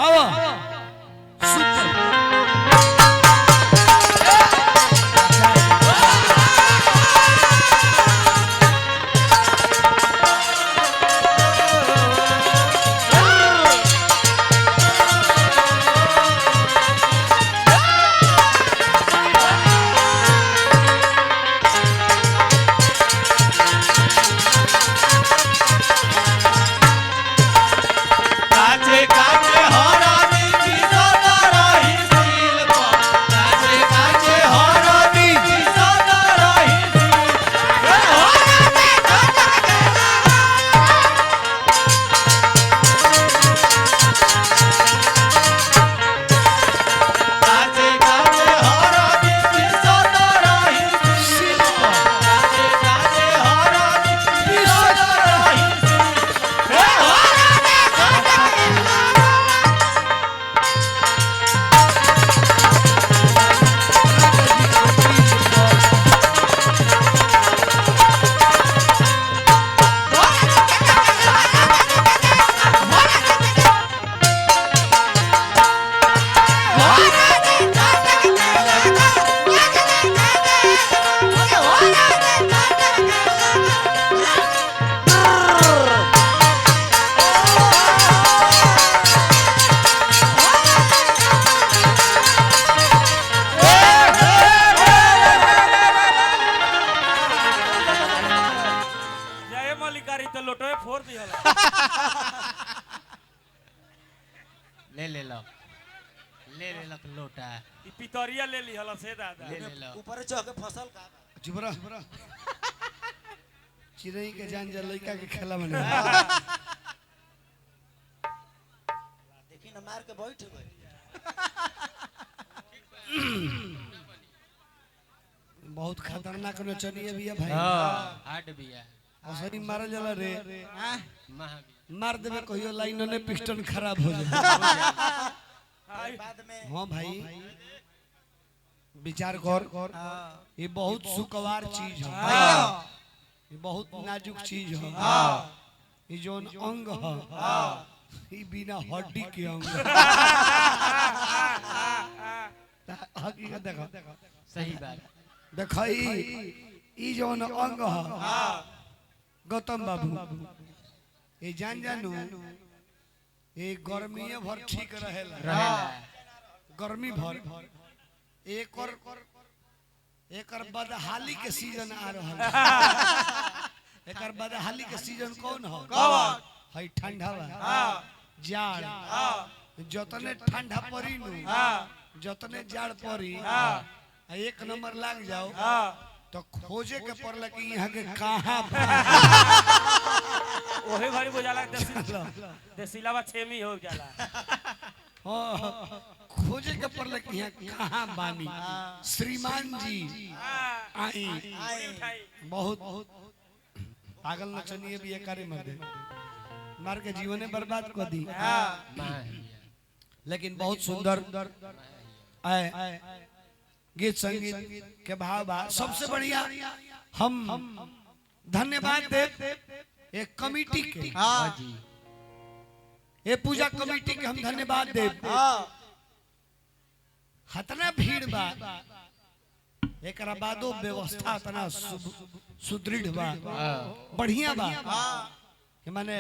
आओ सुपर ले लो लोटा पितरिया ले ली हला से दादा ऊपर चढ़ के फसल का जुबरा चिरई के जान जा लइका के खेला बने देखी ना मार के बैठ गए बहुत खतरनाक नचनिए बिया भाई हार्ड बिया असली मारल जाला रे महावीर मार देबे कहियो लाइन ने पिस्टन खराब हो जाए बाद में हां भाई विचार कर ये बहुत सुकवार चीज है ये बहुत नाजुक चीज है ये जो अंग है ये बिना हड्डी के अंग हकीकत देखो सही बात देखई ई जो अंग है गौतम बाबू ये जान जानू ये गर्मी भर ठीक रहेला गर्मी भर एक बदहाली के सीजन आ रहा है एक बदहाली के सीजन कौन हो है ठंडा जाड़ जतने ठंडा पड़ी नु जतने जाड़ पड़ी एक नंबर लाग जाओ तो खोजे के पड़ल कि यहाँ के कहाँ ओहे घड़ी बुझाला देसीलावा छेमी हो जाला खोजे के पड़ल कि यहाँ कहाँ बानी श्रीमान जी आई बहुत पागल नचनिए भी एक मार दे मार के जीवन बर्बाद कर दी लेकिन बहुत सुंदर गीत संगीत के भाव बा सबसे बढ़िया हम धन्यवाद दे एक कमिटी के ये पूजा कमिटी के हम धन्यवाद दे हतना भीड़ बा एकरा बादो व्यवस्था इतना सुदृढ़ बा बढ़िया बा कि माने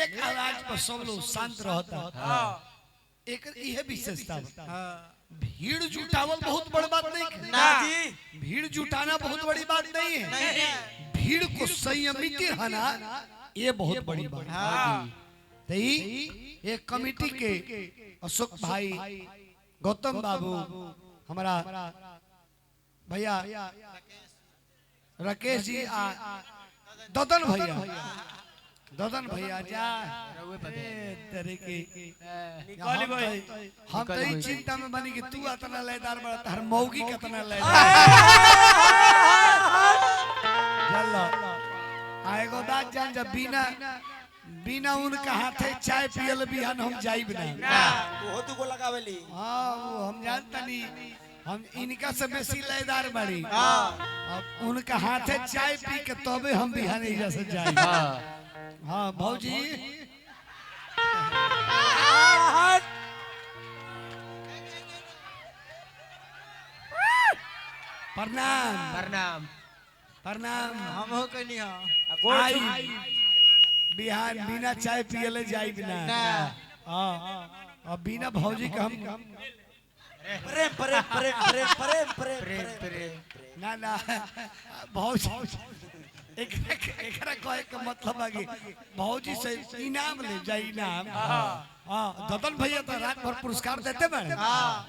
एक आवाज पर सब लोग शांत रहता एक यह विशेषता भीड़ जुटावल बहुत बड़ी बात नहीं ना जी भीड़ जुटाना बहुत बड़ी बात नहीं है भीड़ को संयमित रहना ये बहुत बड़ी बात है तो ये कमिटी के अशोक भाई गौतम बाबू हमारा भैया राकेश जी ददन भैया जा तेरे की हम तो इस चिंता में बनी कि तू इतना लयदार बड़ा तार मौगी कितना लयदार चलो आएगो बात जान जब बिना उनका हाथे चाय पियल बिहान हम जाइब ना वो तू को लगावेली हां हम जानता नहीं हम इनका से बेसी लयदार बड़ी अब उनका हाथे चाय पी के तबे हम बिहान एजा से जाइब हां भौजी प्रणाम प्रणाम प्रणाम हम हो कनी हो गोड़ आई छू- बिहार बिना चाय पियले जाई बिना हां और बिना भौजी के हम प्रेम प्रेम प्रेम प्रेम प्रेम प्रेम प्रेम प्रेम प्रेम ना ना भौजी एकरा कहे के मतलब है कि भौजी से इनाम ले जाई इनाम हाँ ददन भैया तो रात भर पुरस्कार देते बाड़े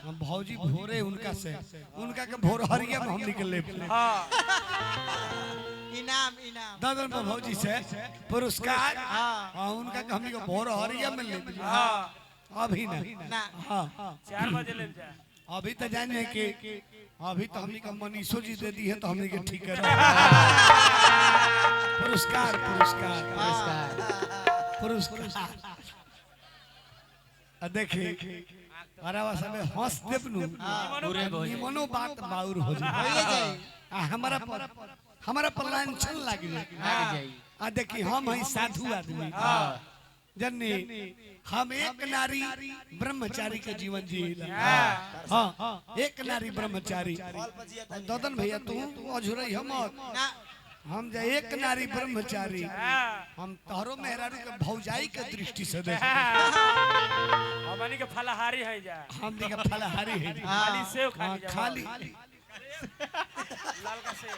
हम भौजी भोरे उनका से उनका के भोर हरिया में हम निकल ले हाँ इनाम इनाम ददन पर भौजी से पुरस्कार हाँ उनका के हमनी के भोर हरिया में ले हाँ अभी ना ना हाँ 4 बजे ले जा अभी तो जाने कि अभी तो हमनी का मनीषो जी दे दी है तो हमनी के ठीक है पुरस्कार पुरस्कार पुरस्कार देखी अरे वह समय हंस देव नु पूरे भोज मनो बात बाउर हो होइए जाए जाई हमारा पर लांछन लाग जाए लग जाई आ देखी हम हई साधु आदमी जन्नी हम एक नारी ब्रह्मचारी के जीवन जीला हाँ एक नारी ब्रह्मचारी ददन भैया तू अझुरई हम ना हम जे एक नारी ब्रह्मचारी हाँ हम तोहरो मेहरारू के भौजाई के दृष्टि से देख हमनी के फलाहारी है जा हम देख फलहारी है खाली सेव हाँ, खाली खाली लाल का सेव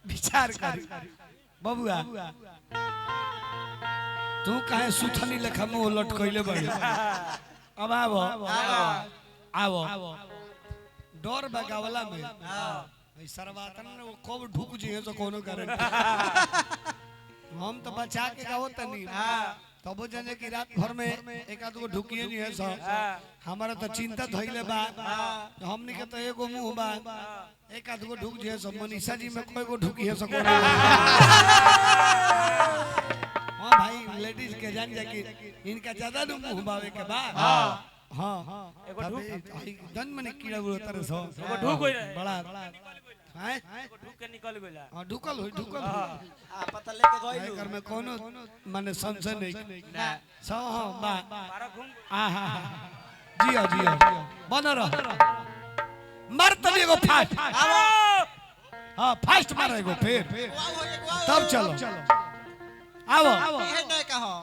विचार कर बबुआ तू काहे सुथनी लेखा मुंह लटकइले बड़ी अब आवो आवो डर बगावला में ई सरवातन ने वो कब ढुक जे तो कोनो करे हम तो बचा के गावो तनी तब जाने की रात भर में एक आध गो ढुकिए नहीं है सब हमारा तो चिंता धइले बा हमनी के तो एगो मुंह बा एक आध गो ढुक जे सब मनीषा जी में कोई गो ढुकी है सको हां भाई लेडीज के जान जा कि इनका ज्यादा नु मुंह बावे के बा हां एगो ढुक दन मने कीड़ा उड़ो तरह सो एगो ढुक होई रहे बड़ा हैं एगो ढुक के निकल गइला हां ढुकल होई आ पता लेके गइलू एकर में कोनो माने संशय नहीं ना सो हां बा बारह घूम आहा जियो जियो बन रह मर तब एगो फास्ट हां फास्ट मार एगो फिर वाह हो एक वाह तब चलो आओ है ना कहो